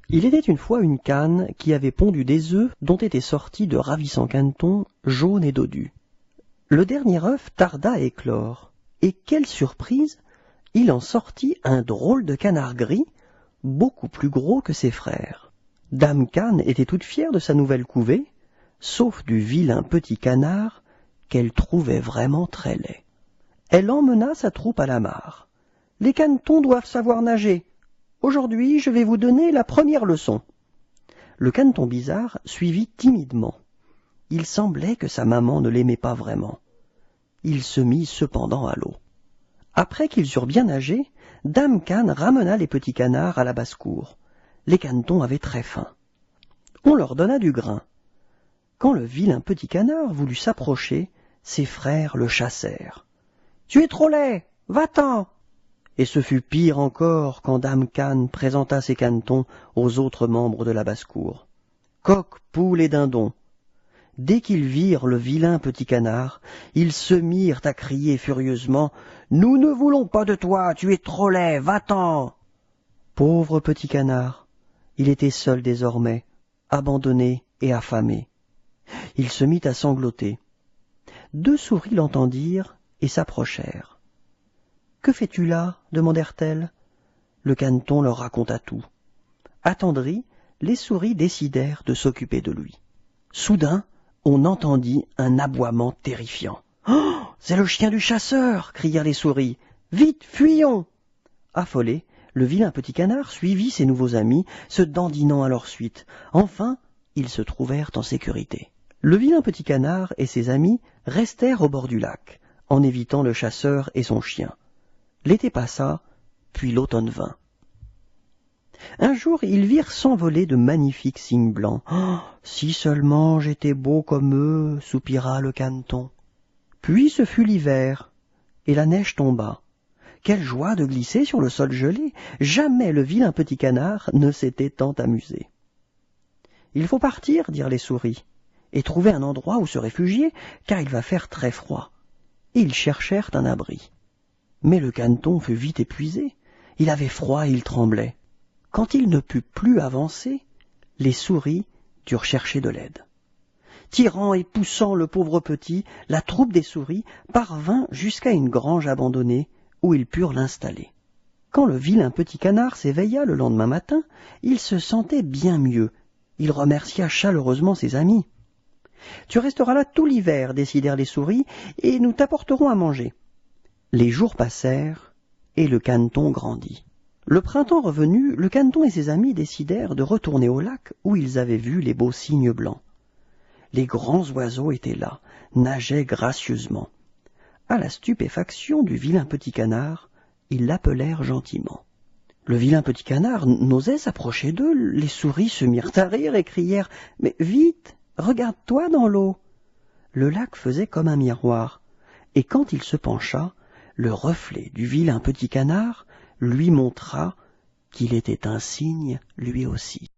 Il était une fois une cane qui avait pondu des œufs dont étaient sortis de ravissants canetons jaunes et dodus. Le dernier œuf tarda à éclore, et quelle surprise! Il en sortit un drôle de canard gris, beaucoup plus gros que ses frères. Dame Cane était toute fière de sa nouvelle couvée, sauf du vilain petit canard qu'elle trouvait vraiment très laid. Elle emmena sa troupe à la mare. « Les canetons doivent savoir nager. Aujourd'hui, je vais vous donner la première leçon. » Le caneton bizarre suivit timidement. Il semblait que sa maman ne l'aimait pas vraiment. Il se mit cependant à l'eau. Après qu'ils eurent bien nagé, Dame Cane ramena les petits canards à la basse-cour. Les canetons avaient très faim. On leur donna du grain. Quand le vilain petit canard voulut s'approcher, ses frères le chassèrent. « Tu es trop laid, va-t'en !» Et ce fut pire encore quand Dame Cane présenta ses canetons aux autres membres de la basse-cour. Coq, poule et dindon. Dès qu'ils virent le vilain petit canard, ils se mirent à crier furieusement « Nous ne voulons pas de toi, tu es trop laid, va-t'en !» Pauvre petit canard, il était seul désormais, abandonné et affamé. Il se mit à sangloter. Deux souris l'entendirent et s'approchèrent. « Que fais-tu là ?» demandèrent-elles. Le caneton leur raconta tout. Attendris, les souris décidèrent de s'occuper de lui. Soudain, on entendit un aboiement terrifiant. « Oh, c'est le chien du chasseur !» crièrent les souris. « Vite, fuyons !» Affolé, le vilain petit canard suivit ses nouveaux amis, se dandinant à leur suite. Enfin, ils se trouvèrent en sécurité. Le vilain petit canard et ses amis restèrent au bord du lac, en évitant le chasseur et son chien. L'été passa, puis l'automne vint. Un jour, ils virent s'envoler de magnifiques cygnes blancs. « Oh, si seulement j'étais beau comme eux !» soupira le caneton. Puis ce fut l'hiver, et la neige tomba. Quelle joie de glisser sur le sol gelé! Jamais le vilain petit canard ne s'était tant amusé. « Il faut partir, dirent les souris, et trouver un endroit où se réfugier, car il va faire très froid. » Et ils cherchèrent un abri. Mais le caneton fut vite épuisé. Il avait froid et il tremblait. Quand il ne put plus avancer, les souris durent chercher de l'aide. Tirant et poussant le pauvre petit, la troupe des souris parvint jusqu'à une grange abandonnée où ils purent l'installer. Quand le vilain petit canard s'éveilla le lendemain matin, il se sentait bien mieux. Il remercia chaleureusement ses amis. « Tu resteras là tout l'hiver, décidèrent les souris, et nous t'apporterons à manger. » Les jours passèrent, et le caneton grandit. Le printemps revenu, le caneton et ses amis décidèrent de retourner au lac où ils avaient vu les beaux cygnes blancs. Les grands oiseaux étaient là, nageaient gracieusement. À la stupéfaction du vilain petit canard, ils l'appelèrent gentiment. Le vilain petit canard n'osait s'approcher d'eux, les souris se mirent à rire et crièrent « Mais vite, regarde-toi dans l'eau !» Le lac faisait comme un miroir, et quand il se pencha, le reflet du vilain petit canard lui montra qu'il était un cygne lui aussi.